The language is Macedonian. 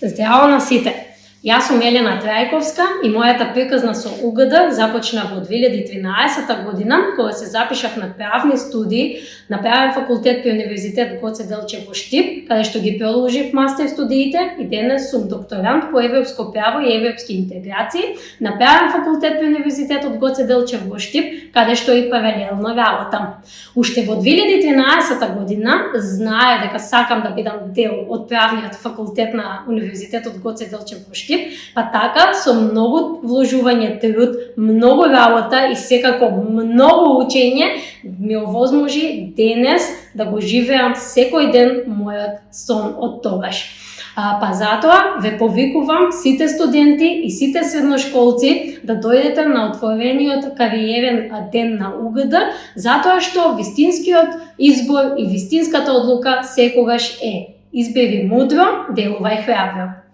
Здраво на сите! Јас сум Елена Трајковска и мојата приказна со УГД започна во 2013 година, кога се запишав на правни студии на правен факултет при Универзитет Гоце Делчев во Штип, каде што ги продолжив мастер студиите и денес сум докторант по европско право и европски интеграции на правен факултет при Универзитетот Гоце Делчев во Штип, каде што и паралелно работам. Уште во 2013 година знае дека сакам да бидам дел од правниот факултет на Универзитетот Гоце Делчев во Штип, па така со многу вложување труд, многу работа и секако многу учење ми овозможи денес да го живеам секој ден мојот сон од тогаш. Па затоа ве повикувам сите студенти и сите средношколци да дојдете на отворениот кариерен ден на УГД, затоа што вистинскиот избор и вистинската одлука секогаш е: избери мудро, делувај храбро.